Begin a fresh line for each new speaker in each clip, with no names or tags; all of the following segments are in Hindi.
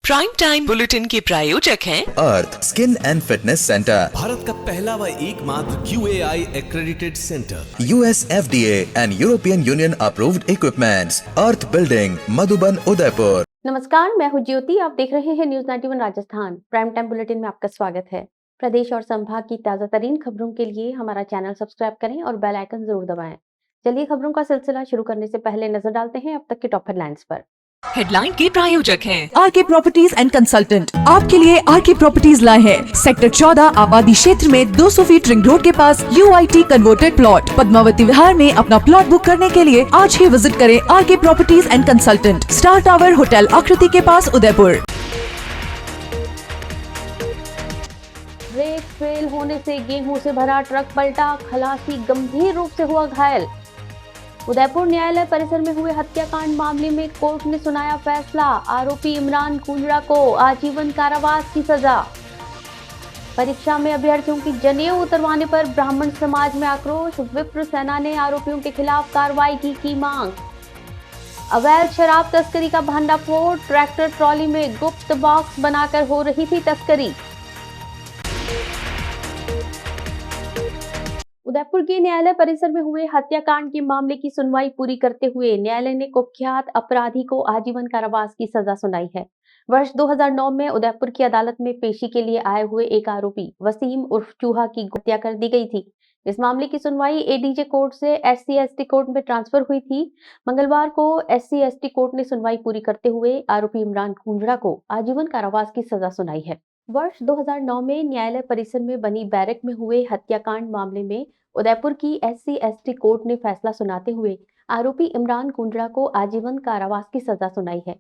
प्राइम टाइम बुलेटिन के प्रायोजक हैं
Earth Skin and Fitness Centre,
Bharat का पहला व एकमात्र QAI accredited centre,
US FDA and European Union approved equipments, Earth Building, Madhuban, Udaipur.
नमस्कार, मैं हूं ज्योति। आप देख रहे हैं News 91 Rajasthan. Prime time bulletin में आपका स्वागत है। प्रदेश और संभाग की ताजा तरीन खबरों के लिए हमारा चैनल सब्सक्राइब करें और बेल आइकन जरूर दबाएं। चलिए खबरों का सिलसिला शुरू करने से पहले नजर डालते हैं अब तक की टॉप हेडलाइंस पर।
हेडलाइन के प्रायोजक हैं
आरके प्रॉपर्टीज एंड कंसल्टेंट आपके लिए आरके प्रॉपर्टीज लाए हैं सेक्टर 14 आबादी क्षेत्र में 200 फीट रिंग रोड के पास UIT converted plot Padmavati Vihar में अपना प्लॉट बुक करने के लिए आज ही विजिट करें RK properties and consultant, star tower hotel Akriti के पास, उदयपुर।
ब्रेक फेल होने से गेहूं से भरा ट्रक पलटा, खलासी गंभीर रूप से हुआ घायल। उदयपुर न्यायालय परिसर में हुए हत्याकांड मामले में कोर्ट ने सुनाया फैसला। आरोपी इमरान कुंजड़ा को आजीवन कारावास की सजा। परीक्षा में अभ्यर्थियों की जनेऊ उतरवाने पर ब्राह्मण समाज में आक्रोश। विप्र सेना ने आरोपियों के खिलाफ कार्रवाई की मांग। अवैध शराब तस्करी का भंडाफोड़, ट्रैक्टर ट्रॉली में गुप्त बॉक्स बनाकर हो रही थी तस्करी। उदयपुर के न्यायालय परिसर में हुए हत्याकांड के मामले की सुनवाई पूरी करते हुए न्यायालय ने कुख्यात अपराधी को आजीवन कारावास की सजा सुनाई है। वर्ष 2009 में उदयपुर की अदालत में पेशी के लिए आए हुए एक आरोपी वसीम उर्फ चूहा की हत्या कर दी गई थी। इस मामले की सुनवाई ADJ कोर्ट से SC/ST कोर्ट में ट्रांसफर हुई थी। मंगलवार को SC/ST कोर्ट ने सुनवाई पूरी करते हुए आरोपी इमरान कुंजड़ा को आजीवन कारावास की सजा सुनाई है। वर्ष 2009 में न्यायालय परिसर में बनी बैरक में हुए हत्याकांड मामले में उदयपुर की SC/ST कोर्ट ने फैसला सुनाते हुए आरोपी इमरान कुंजड़ा को आजीवन कारावास की सजा सुनाई है।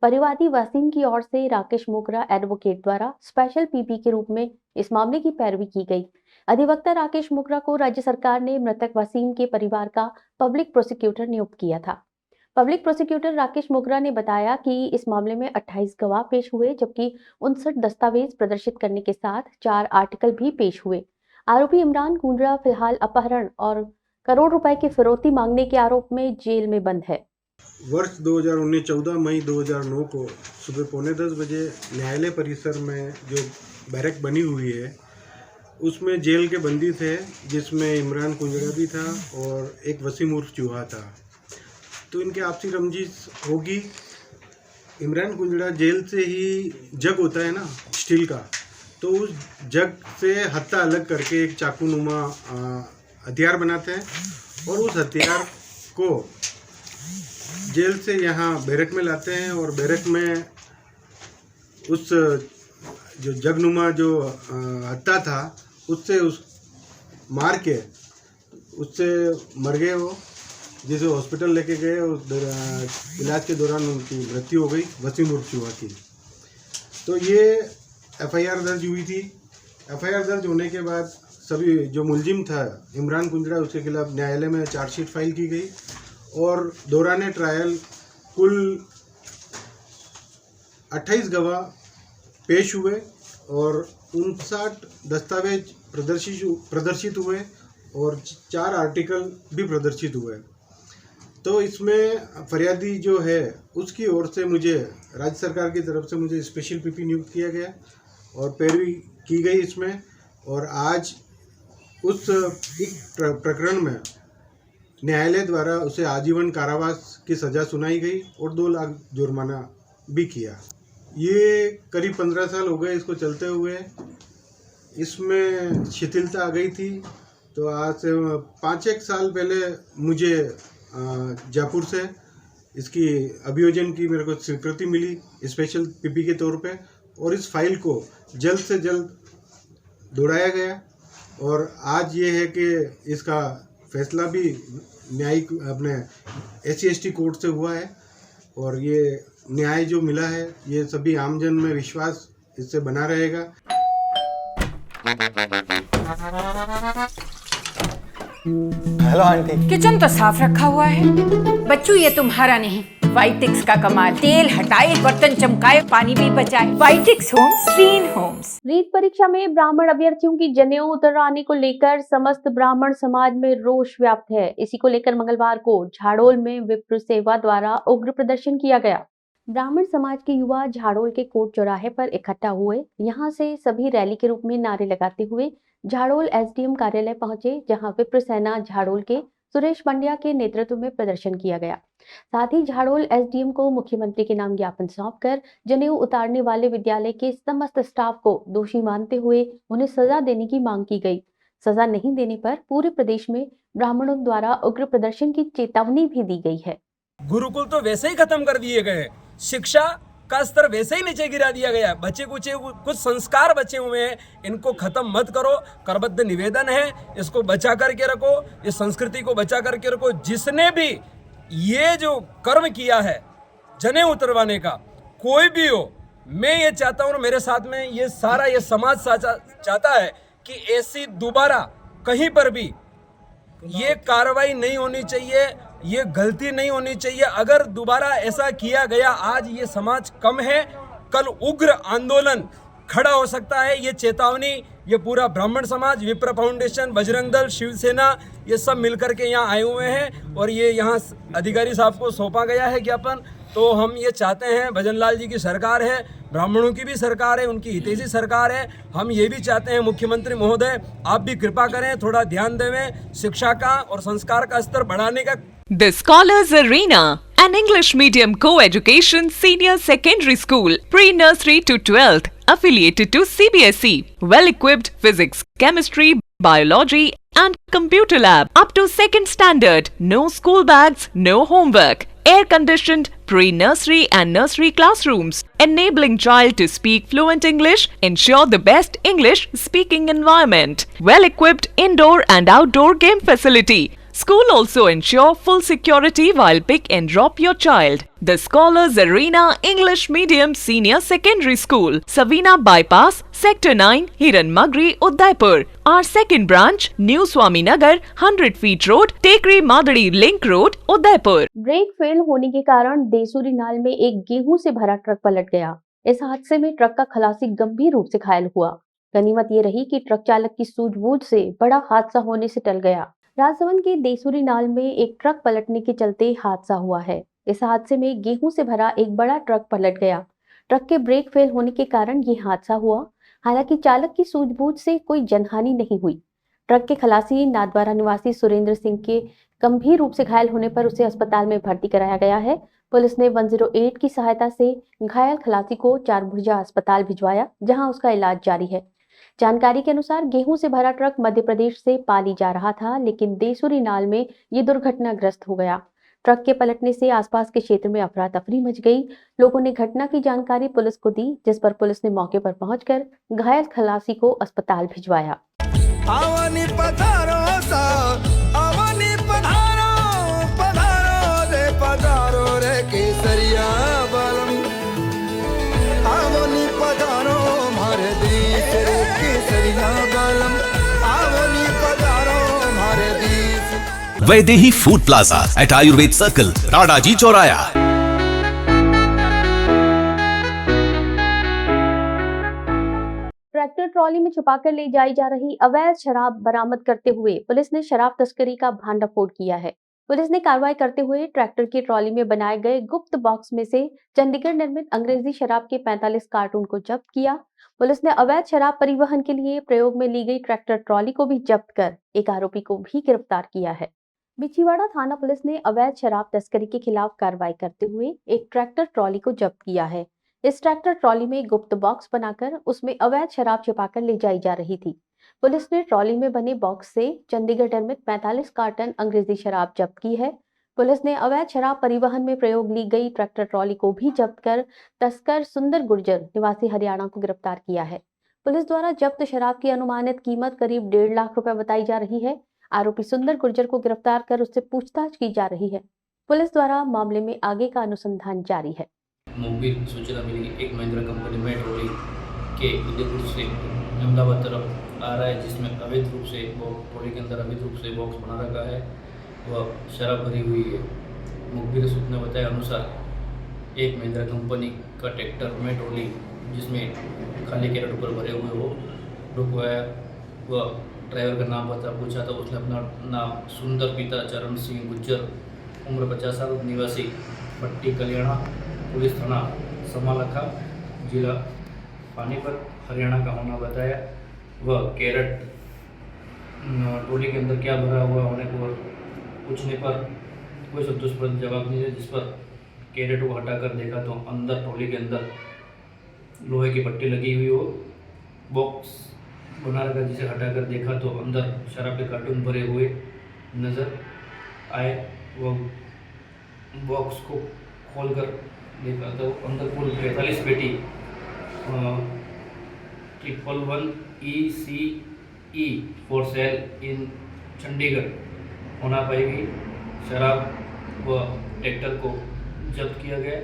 परिवादी वसीम की ओर से राकेश मोगरा एडवोकेट द्वारा स्पेशल PP के रूप में इस मामले की पैरवी की गई। अधिवक्ता राकेश मोगरा को राज्य सरकार ने मृतक वसीम के परिवार का पब्लिक प्रोसिक्यूटर नियुक्त किया था। पब्लिक प्रोसिक्यूटर राकेश मोगरा ने बताया कि इस मामले में 28 गवाह पेश हुए, जबकि 59 दस्तावेज प्रदर्शित करने के साथ 4 आर्टिकल भी पेश हुए। आरोपी इमरान कुंजड़ा फिलहाल अपहरण और करोड़ रुपए की फिरौती मांगने के आरोप में जेल में बंद है।
वर्ष 2019 14 मई 2009 को सुबह 9:45 बजे न्यायालय परिसर में जो बैरक बनी हुई है उसमें जेल के बंदी थे, जिसमें इमरान कुंजड़ा भी था और एक वसीम उर्फ चूहा था। तो इनके आपसी रंजिश होगी। इमरान कुंजड़ा जेल से ही जग होता है ना स्टील का, तो उस जग से हत्था अलग करके एक चाकू नुमा हथियार बनाते हैं और उस हथियार को जेल से यहाँ बैरक में लाते हैं और बैरक में उस जो जगनुमा जो हत्था था उससे उस मार के उससे मर गए वो, जिसे हॉस्पिटल लेके गए। उस इलाज के दौरान उनकी मृत्यु हो गई वसीम उर्फ चूहा की। तो ये FIR दर्ज हुई थी। FIR दर्ज होने के बाद सभी जो मुलजिम था इमरान कुंजड़ा उसके खिलाफ न्यायालय में चार्जशीट फाइल की गई और दौरान ट्रायल कुल 28 गवाह पेश हुए और 59 दस्तावेज प्रदर्शित हुए और 4 आर्टिकल भी प्रदर्शित हुए। तो इसमें फरियादी जो है उसकी ओर से मुझे राज्य सरकार की तरफ से मुझे स्पेशल PP नियुक्त किया गया और पैरवी की गई इसमें। और आज उस एक प्रकरण में न्यायालय द्वारा उसे आजीवन कारावास की सज़ा सुनाई गई और 2 लाख जुर्माना भी किया। ये करीब 15 साल हो गए इसको चलते हुए। इसमें शिथिलता आ गई थी, तो आज से 5-1 साल पहले मुझे जयपुर से इसकी अभियोजन की मेरे को स्वीकृति मिली स्पेशल PP के तौर पे और इस फाइल को जल्द से जल्द दौड़ाया गया और आज ये है कि इसका फैसला भी न्यायिक अपने SC/ST कोर्ट से हुआ है और ये न्याय जो मिला है ये सभी आमजन में विश्वास इससे बना रहेगा।
Hello aunty.
किचन तो साफ रखा हुआ है। बच्चू ये तुम्हारा नहीं, वाइटिक्स का कमाल। तेल हटाए, बर्तन चमकाए, पानी भी बचाए। वाइटिक्स होम्स, क्लीन होम्स।
रीट परीक्षा में ब्राह्मण अभ्यर्थियों की जनेऊ उतरवाने को लेकर समस्त ब्राह्मण समाज में रोष व्याप्त है। इसी को लेकर मंगलवार को झाड़ोल में विप्र सेवा द्वारा उग्र प्रदर्शन किया गया। ब्राह्मण समाज के युवा झाड़ोल के कोट चौराहे पर इकट्ठा हुए। यहां से सभी रैली के रूप में नारे लगाते हुए झाड़ोल एसडीएम कार्यालय पहुंचे, जहां विप्र सेना झाड़ोल के सुरेश पंड्या के नेतृत्व में प्रदर्शन किया गया। साथ ही झाड़ोल एसडीएम को मुख्यमंत्री के नाम ज्ञापन सौंपकर जनेऊ उतारने वाले विद्यालय के समस्त स्टाफ को दोषी मानते हुए उन्हें सजा देने की मांग की गई। सजा नहीं देने पर पूरे प्रदेश में ब्राह्मणों द्वारा उग्र प्रदर्शन की चेतावनी भी दी गई है।
गुरुकुल तो वैसे ही खत्म कर दिए गए, शिक्षा का स्तर वैसे ही नीचे गिरा दिया गया। बच्चे कुछ संस्कार बचे हुए हैं, इनको खत्म मत करो। करबद्ध निवेदन है, इसको बचा करके रखो, इस संस्कृति को बचा करके रखो। जिसने भी ये जो कर्म किया है जनेऊ उतरवाने का, कोई भी हो, मैं ये चाहता हूँ और मेरे साथ में ये सारा ये समाज चाहता है कि ऐसी दोबारा कहीं पर भी ये कार्रवाई नहीं होनी चाहिए, ये गलती नहीं होनी चाहिए। अगर दोबारा ऐसा किया गया, आज ये समाज कम है, कल उग्र आंदोलन खड़ा हो सकता है। ये चेतावनी ये पूरा ब्राह्मण समाज, विप्र फाउंडेशन, बजरंग दल, शिवसेना, ये सब मिलकर के यहाँ आए हुए हैं और ये यहाँ अधिकारी साहब को सौंपा गया है ज्ञापन। तो हम ये चाहते हैं, भजनलाल जी की सरकार है, ब्राह्मणों की भी सरकार है, उनकी हितैषी सरकार है। हम ये भी चाहते हैं मुख्यमंत्री महोदय आप भी कृपा करें, थोड़ा ध्यान देवें, शिक्षा का और संस्कार का स्तर बढ़ाने का।
The Scholars Arena, an English medium co-education senior secondary school, pre-nursery to 12th, affiliated to CBSE, well-equipped physics, chemistry, biology and computer lab, up to 2nd standard, no school bags, no homework, air-conditioned pre-nursery and nursery classrooms, enabling child to speak fluent English, ensure the best English speaking environment, well-equipped indoor and outdoor game facility. School also ensure full security while pick and drop your child. The Scholars Arena English Medium Senior Secondary School, Savina Bypass, Sector 9, Hiranmagri, Udaipur. Our second branch, New Swaminagar, 100 feet road, Tekri Madadi Link Road, Udaipur.
Brake fail होने के कारण देसूरी नाल में एक गेहूं से भरा ट्रक पलट गया। इस हादसे में ट्रक का खलासी गंभीर रूप से घायल हुआ। गनीमत ये रही कि ट्रक चालक की सूझबूझ से बड़ा हादसा होने से टल गया। राजसमंद के देसूरी नाल में एक ट्रक पलटने के चलते हादसा हुआ है। इस हादसे में गेहूं से भरा एक बड़ा ट्रक पलट गया। ट्रक के ब्रेक फेल होने के कारण ये हादसा हुआ। हालांकि चालक की सूझबूझ से कोई जनहानि नहीं हुई। ट्रक के खलासी नाथद्वारा निवासी सुरेंद्र सिंह के गंभीर रूप से घायल होने पर उसे अस्पताल में भर्ती कराया गया है। पुलिस ने 108 की सहायता से घायल खलासी को चारभुजा अस्पताल भिजवाया, जहां उसका इलाज जारी है। जानकारी के अनुसार गेहूं से भरा ट्रक मध्य प्रदेश से पाली जा रहा था, लेकिन देसूरी नाल में ये दुर्घटनाग्रस्त हो गया। ट्रक के पलटने से आसपास के क्षेत्र में अफरा तफरी मच गई। लोगों ने घटना की जानकारी पुलिस को दी, जिस पर पुलिस ने मौके पर पहुंचकर घायल खलासी को अस्पताल भिजवाया।
Vaidehi food plaza at Ayurved circle, Radaji चौराया।
ट्रैक्टर ट्रॉली में छुपाकर ले जाई जा रही अवैध शराब बरामद करते हुए पुलिस ने शराब तस्करी का भांडाफोड़ किया है। पुलिस ने कार्रवाई करते हुए ट्रैक्टर की ट्रॉली में बनाए गए गुप्त बॉक्स में से चंडीगढ़ निर्मित अंग्रेजी शराब के 45 कार्टून को जब्त किया। पुलिस ने अवैध शराब परिवहन के लिए प्रयोग में ली गई ट्रैक्टर ट्रॉली को भी जब्त कर एक आरोपी को भी गिरफ्तार किया है। बिछीवाड़ा थाना पुलिस ने अवैध शराब तस्करी के खिलाफ कार्रवाई करते हुए एक ट्रैक्टर ट्रॉली को जब्त किया है। इस ट्रैक्टर ट्रॉली में गुप्त बॉक्स बनाकर उसमें अवैध शराब छिपाकर ले जाई जा रही थी। पुलिस ने ट्रॉली में बने बॉक्स से चंडीगढ़ निर्मित 45 कार्टन अंग्रेजी शराब जब्त की है। पुलिस ने अवैध शराब परिवहन में प्रयोग ली गई ट्रैक्टर ट्रॉली को भी जब्त कर तस्कर सुंदर गुर्जर निवासी हरियाणा को गिरफ्तार किया है। पुलिस द्वारा जब्त शराब की अनुमानित कीमत करीब 1.5 लाख रुपए बताई जा रही है। आरोपी सुंदर गुर्जर को गिरफ्तार कर उससे पूछताछ की जा रही है। पुलिस द्वारा मामले में आगे का अनुसंधान जारी है।
मुखबिर सूचना मिली, एक महिंद्रा कंपनी में ट्रॉली के उदयपुर से अहमदाबाद तरफ आ रहा है, जिसमें अवैध रूप से ट्रॉली के अंदर अवैध रूप से बॉक्स बना रखा है, वह शराब भरी हुई है। मुखबिर सूचना बताए अनुसार एक महिंद्रा कंपनी का ट्रैक्टर में ट्रॉली जिसमें खाली कैरेट ऊपर भरे हुए हो रुकवाया। वह ड्राइवर का नाम पता पूछा तो उसने अपना नाम सुंदर पिता चरण सिंह गुज्जर, उम्र 50 साल, निवासी पट्टी कल्याणा, पुलिस थाना समालखा जिला पानीपत हरियाणा का होना बताया। वह कैरेट ट्रॉली के अंदर क्या भरा हुआ होने को पूछने पर कोई संतोषप्रद जवाब नहीं दिया, जिस पर कैरेट को हटाकर देखा तो अंदर ट्रॉली के अंदर लोहे की पट्टी लगी हुई हो, बॉक्स बना रखा, जिसे हटाकर देखा तो अंदर शराब के कार्टून भरे हुए नज़र आए। वो बॉक्स को खोलकर देखा तो अंदर कुल 45 पेटी 111 ECE फॉर सेल इन चंडीगढ़ होना पाई गई। शराब व ट्रैक्टर को जब्त किया गया।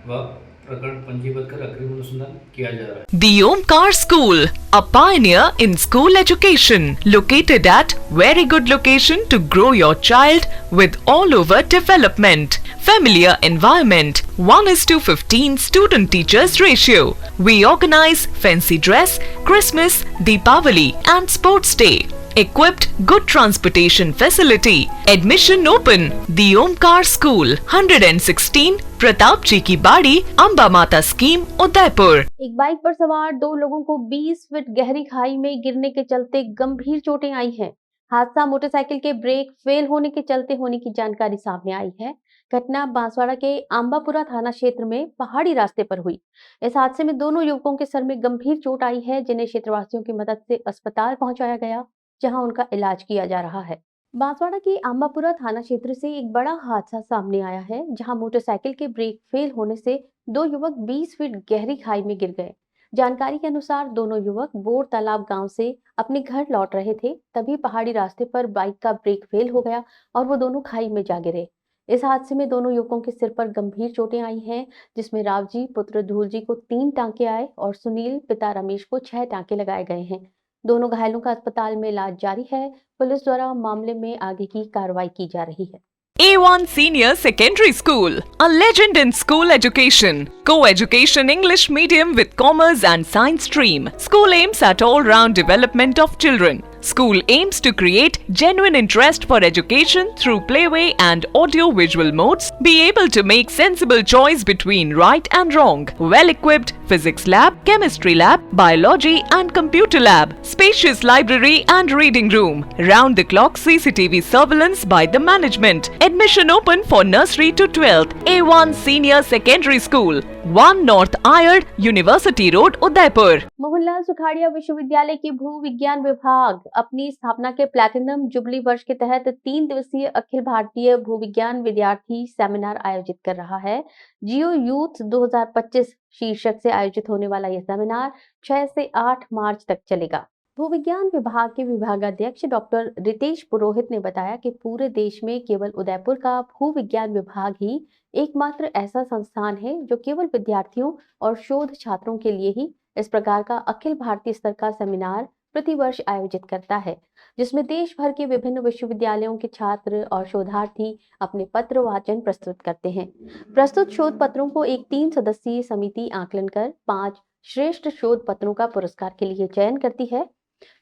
वह प्रकरण पंजीबद्ध कर अग्रिम अनुसंधान किया जा रहा है।
The Omkar School, a pioneer in school education, located at very good location to grow your child with all over development. Familiar environment, 1:15 student teachers ratio. We organize fancy dress, Christmas, Deepavali and sports day. Equipped good transportation facility. Admission open. The Omkar School, 116 Pratap जी की बाड़ी, अंबा माता स्कीम, उदयपुर।
एक बाइक पर सवार 2 लोगों को 20 फीट गहरी खाई में गिरने के चलते गंभीर चोटें आई हैं। हादसा मोटरसाइकिल के ब्रेक फेल होने के चलते होने की जानकारी सामने आई है। घटना बांसवाड़ा के आंबापुरा थाना क्षेत्र में पहाड़ी रास्ते पर हुई। इस हादसे में दोनों युवकों के सर में गंभीर चोट आई है, जिन्हें क्षेत्रवासियों की मदद से अस्पताल पहुंचाया गया, जहां उनका इलाज किया जा रहा है। बांसवाड़ा के आंबापुरा थाना क्षेत्र से एक बड़ा हादसा सामने आया है, जहां मोटरसाइकिल के ब्रेक फेल होने से 2 युवक 20 फीट गहरी खाई में गिर गए। जानकारी के अनुसार दोनों युवक बोर तालाब गांव से अपने घर लौट रहे थे, तभी पहाड़ी रास्ते पर बाइक का ब्रेक फेल हो गया और वो दोनों खाई में जा गिरे। इस हादसे में दोनों युवकों के सिर पर गंभीर चोटें आई हैं, जिसमें रावजी पुत्र धूल जी को 3 टांके आए और सुनील पिता रमेश को 6 टांके लगाए गए हैं। दोनों घायलों का अस्पताल में इलाज जारी है। पुलिस द्वारा मामले में आगे की कार्रवाई की जा रही है।
A1 Senior Secondary School, a legend in school education. Co-education English medium with commerce and science stream. School aims at all-round development of children. School aims to create genuine interest for education through playway and audio-visual modes. Be able to make sensible choice between right and wrong. Well-equipped physics lab, chemistry lab, biology and computer lab. Spacious library and reading room. Round-the-clock CCTV surveillance by the management. Admission open for nursery to 12th. A1 Senior Secondary School, 1 North Ayad, University Road, Udaipur.
Mohanlal Sukhadia विश्वविद्यालय की भू विज्ञान विभाग अपनी स्थापना के प्लैटिनम जुबली वर्ष के तहत 3 दिवसीय अखिल भारतीय भू विज्ञान विद्यार्थी सेमिनार आयोजित कर रहा है। जियो यूथ 2025 शीर्षक से आयोजित होने वाला यह सेमिनार 6 से 8 मार्च तक चलेगा। भू विज्ञान विभाग के विभागाध्यक्ष डॉक्टर रितेश पुरोहित ने बताया कि पूरे देश में केवल उदयपुर का भू विज्ञान विभाग ही एकमात्र ऐसा संस्थान है जो केवल विद्यार्थियों और शोध छात्रों के लिए ही इस प्रकार का अखिल भारतीय स्तर का सेमिनार प्रतिवर्ष आयोजित करता है, जिसमें देश भर के विभिन्न विश्वविद्यालयों के छात्र और शोधार्थी अपने पत्र वाचन प्रस्तुत करते हैं। प्रस्तुत शोध पत्रों को एक 3 सदस्यीय समिति आकलन कर 5 श्रेष्ठ शोध पत्रों का पुरस्कार के लिए चयन करती है।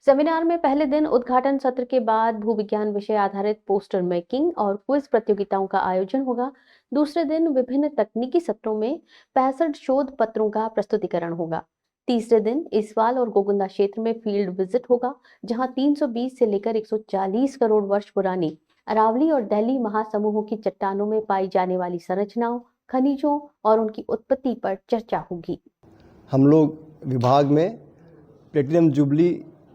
सेमिनार में पहले दिन उद्घाटन सत्र के बाद भू विज्ञान विषय आधारित पोस्टर मेकिंग और क्विज प्रतियोगिताओं का आयोजन होगा। दूसरे दिन विभिन्न तकनीकी सत्रों में 65 शोध पत्रों का प्रस्तुतिकरण होगा। तीसरे दिन इसवाल और गोगुंदा क्षेत्र में फील्ड विजिट होगा, जहां 320 से लेकर 140 करोड़ वर्ष पुरानी अरावली और दिल्ली महासमूहों की चट्टानों में पाई जाने वाली संरचनाओं, खनिजों और उनकी उत्पत्ति पर चर्चा होगी।
हम लोग विभाग में प्लेटिनम जुबली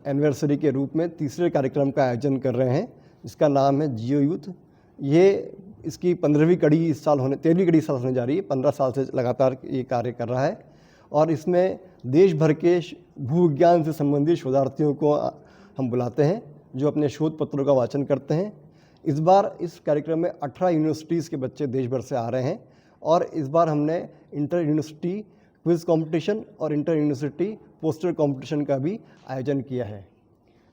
एनिवर्सरी के रूप में तीसरे कार्यक्रम का आयोजन कर रहे हैं, जिसका नाम है जियो यूथ। ये इसकी 15वीं कड़ी इस साल 13वीं कड़ी इस साल होने जा रही है। 15 साल से लगातार ये कार्य कर रहा है और इसमें देश भर के भू विज्ञान से संबंधित शोधार्थियों को हम बुलाते हैं, जो अपने शोध पत्रों का वाचन करते हैं। इस बार इस कार्यक्रम में 18 यूनिवर्सिटीज़ के बच्चे देश भर से आ रहे हैं और इस बार हमने इंटर यूनिवर्सिटी क्विज कंपटीशन और इंटर यूनिवर्सिटी पोस्टर कंपटीशन का भी आयोजन किया है।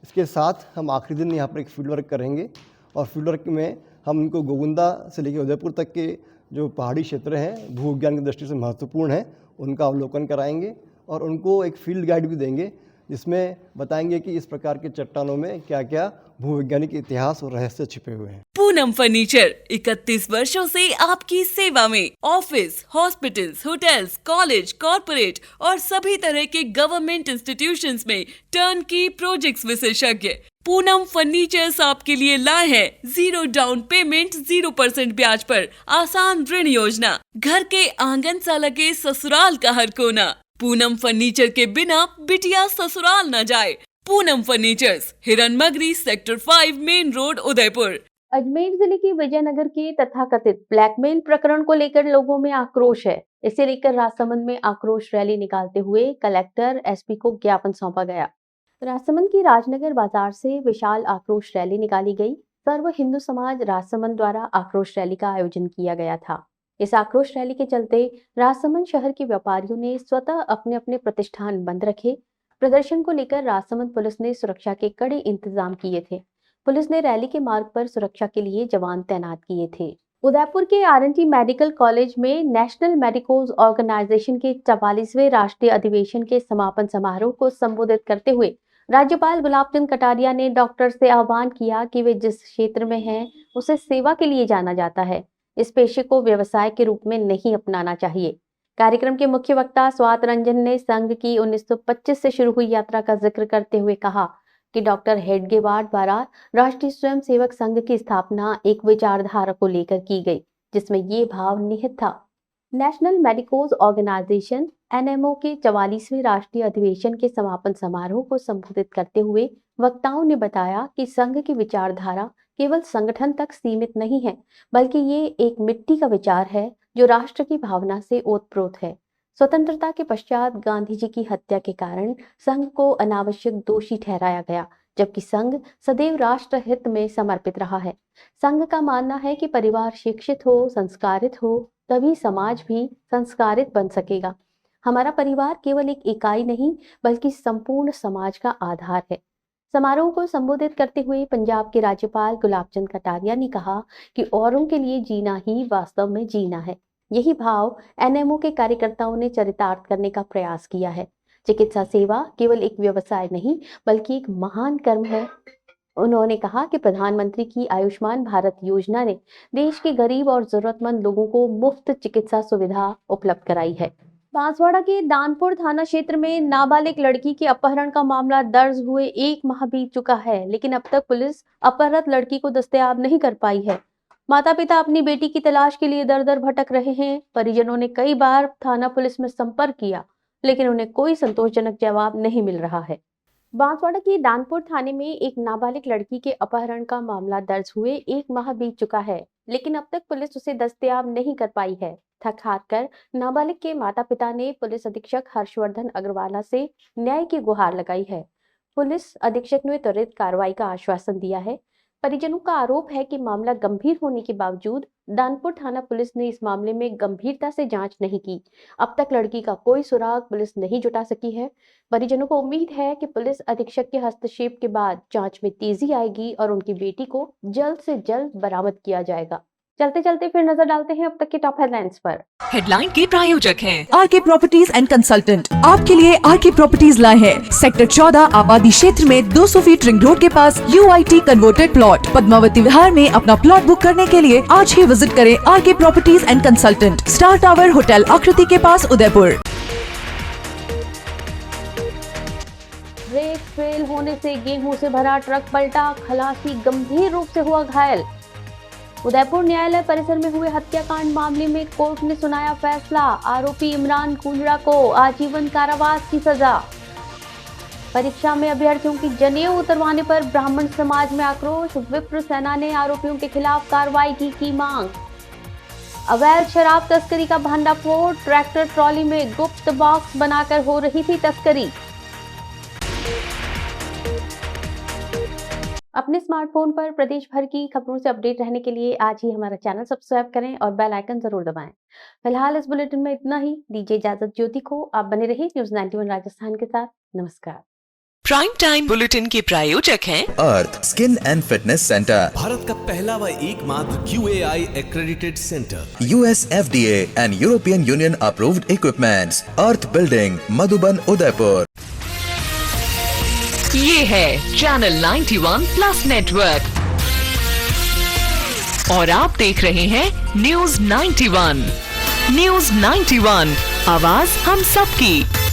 इसके साथ हम आखिरी दिन यहाँ पर एक फील्ड वर्क करेंगे और फील्ड वर्क में हम इनको गोगुंदा से लेकर उदयपुर तक के जो पहाड़ी क्षेत्र हैं भू विज्ञान की दृष्टि से महत्वपूर्ण हैं, उनका अवलोकन कराएंगे और उनको एक फील्ड गाइड भी देंगे, जिसमें बताएंगे कि इस प्रकार के चट्टानों में क्या क्या भूवैज्ञानिक इतिहास और रहस्य छिपे हुए हैं।
पूनम फर्नीचर 31 वर्षों से आपकी सेवा में। Office, hospitals, hotels, college, corporate और सभी तरह के गवर्नमेंट इंस्टीट्यूशंस में टर्नकी प्रोजेक्ट्स विशेषज्ञ पूनम फर्नीचर्स आपके लिए लाए हैं 0 डाउन पेमेंट 0% ब्याज पर आसान ऋण योजना। घर के आंगन सा लगे ससुराल का हर कोना। पूनम फर्नीचर के बिना बिटिया ससुराल न जाए। Poonam furnitures, Hiranmagri, sector 5, main road, Udaipur.
Ajmer जिले के विजयनगर के तथाकथित ब्लैकमेल प्रकरण को लेकर लोगों में आक्रोश है। इसे लेकर राजसमंद में आक्रोश रैली निकालते हुए कलेक्टर एसपी को ज्ञापन सौंपा गया। राजसमंद की राजनगर बाजार से विशाल आक्रोश रैली निकाली गई। सर्व हिंदू समाज राजसमंद द्वारा आक्रोश रैली का आयोजन किया गया था। इस आक्रोश रैली के चलते राजसमंद शहर के व्यापारियों ने स्वतः अपने अपने प्रतिष्ठान बंद रखे। प्रदर्शन को लेकर राजसमंद पुलिस ने सुरक्षा के कड़े इंतजाम किए थे। पुलिस ने रैली के मार्ग पर सुरक्षा के लिए जवान तैनात किए थे। उदयपुर के आरएनटी मेडिकल कॉलेज में नेशनल मेडिकोज ऑर्गेनाइजेशन के 44वें राष्ट्रीय अधिवेशन के समापन समारोह को संबोधित करते हुए राज्यपाल गुलाब चंद कटारिया ने डॉक्टर से आह्वान किया कि वे जिस क्षेत्र में हैं उसे सेवा के लिए जाना जाता है। इस पेशे को व्यवसाय के रूप में नहीं अपनाना चाहिए। कार्यक्रम के मुख्य वक्ता स्वात रंजन ने संघ की 1925 से शुरू हुई यात्रा का जिक्र करते हुए कहा कि डॉक्टर हेडगेवार द्वारा राष्ट्रीय स्वयंसेवक संघ की स्थापना एक विचारधारा को लेकर की गई, जिसमें ये भाव निहित था। नेशनल मेडिकोज ऑर्गेनाइजेशन एनएमओ के 44वें राष्ट्रीय अधिवेशन के समापन समारोह को संबोधित करते हुए वक्ताओं ने बताया कि संघ की विचारधारा केवल संगठन तक सीमित नहीं है, बल्कि ये एक मिट्टी का विचार है जो राष्ट्र की भावना से ओतप्रोत है। स्वतंत्रता के पश्चात गांधी जी की हत्या के कारण संघ को अनावश्यक दोषी ठहराया गया, जबकि संघ सदैव राष्ट्र हित में समर्पित रहा है। संघ का मानना है कि परिवार शिक्षित हो, संस्कारित हो, तभी समाज भी संस्कारित बन सकेगा। हमारा परिवार केवल एक इकाई नहीं, बल्कि संपूर्ण समाज का आधार है। समारोह को संबोधित करते हुए पंजाब के राज्यपाल गुलाब चंद कटारिया ने कहा कि औरों के लिए जीना ही वास्तव में जीना है। यही भाव एनएमओ के कार्यकर्ताओं ने चरितार्थ करने का प्रयास किया है। चिकित्सा सेवा केवल एक व्यवसाय नहीं, बल्कि एक महान कर्म है। उन्होंने कहा कि प्रधानमंत्री की आयुष्मान भारत योजना ने देश के गरीब और जरूरतमंद लोगों को मुफ्त चिकित्सा सुविधा उपलब्ध कराई है। बांसवाड़ा के दानपुर थाना क्षेत्र में नाबालिग लड़की के अपहरण का मामला दर्ज हुए 1 माह बीत चुका है, लेकिन अब तक पुलिस अपहृत लड़की को दस्तयाब नहीं कर पाई है। माता पिता अपनी बेटी की तलाश के लिए दर दर भटक रहे हैं। परिजनों ने कई बार थाना पुलिस में संपर्क किया, लेकिन उन्हें कोई संतोषजनक जवाब नहीं मिल रहा है। बांसवाड़ा के दानपुर थाने में एक नाबालिग लड़की के अपहरण का मामला दर्ज हुए 1 माह बीत चुका है, लेकिन अब तक पुलिस उसे दस्तयाब नहीं कर पाई है। थक हार कर नाबालिग के माता पिता ने पुलिस अधीक्षक हर्षवर्धन अग्रवाला से न्याय की गुहार लगाई है। पुलिस अधीक्षक ने त्वरित कार्रवाई का आश्वासन दिया है। परिजनों का आरोप है कि मामला गंभीर होने के बावजूद दानपुर थाना पुलिस ने इस मामले में गंभीरता से जांच नहीं की। अब तक लड़की का कोई सुराग पुलिस नहीं जुटा सकी है। परिजनों को उम्मीद है कि पुलिस अधीक्षक के हस्तक्षेप के बाद जांच में तेजी आएगी और उनकी बेटी को जल्द से जल्द बरामद किया जाएगा। चलते चलते फिर नजर डालते हैं अब तक के टॉप हेडलाइंस पर।
हेडलाइन के प्रायोजक हैं
आरके प्रॉपर्टीज एंड कंसल्टेंट। आपके लिए आरके प्रॉपर्टीज लाए हैं सेक्टर 14 आबादी क्षेत्र में 200 फीट रिंग रोड के पास UIT converted plot. Padmavati Vihar में अपना प्लॉट बुक करने के लिए आज ही विजिट करें RK properties and consultant, star tower hotel Akriti के पास, उदयपुर।
ब्रेक फेल होने से गेहूं से भरा ट्रक पलटा, खलासी गंभीर रूप से हुआ घायल। उदयपुर न्यायालय परिसर में हुए हत्याकांड मामले में कोर्ट ने सुनाया फैसला। आरोपी इमरान कुंजड़ा को आजीवन कारावास की सजा। परीक्षा में अभ्यर्थियों की जनेऊ उतरवाने पर ब्राह्मण समाज में आक्रोश। विप्र सेना ने आरोपियों के खिलाफ कार्रवाई की मांग। अवैध शराब तस्करी का भंडाफोड़। ट्रैक्टर ट्रॉली में गुप्त बॉक्स बनाकर हो रही थी तस्करी। अपने स्मार्टफोन पर प्रदेश भर की खबरों से अपडेट रहने के लिए आज ही हमारा चैनल सब्सक्राइब करें और बेल आइकन जरूर दबाएं। फिलहाल इस बुलेटिन में इतना ही। दीजिए इजाजत ज्योति को। आप बने रहिए न्यूज़ 91 राजस्थान के साथ। नमस्कार।
प्राइम टाइम बुलेटिन के प्रायोजक हैं
Earth Skin and Fitness Centre,
Bharat का पहला व एकमात्र QAI accredited center,
US FDA and European Union approved equipments, earth Building, Madhuban, Udaipur.
ये है चैनल 91 प्लस नेटवर्क और आप देख रहे हैं न्यूज 91। न्यूज 91, आवाज हम सबकी।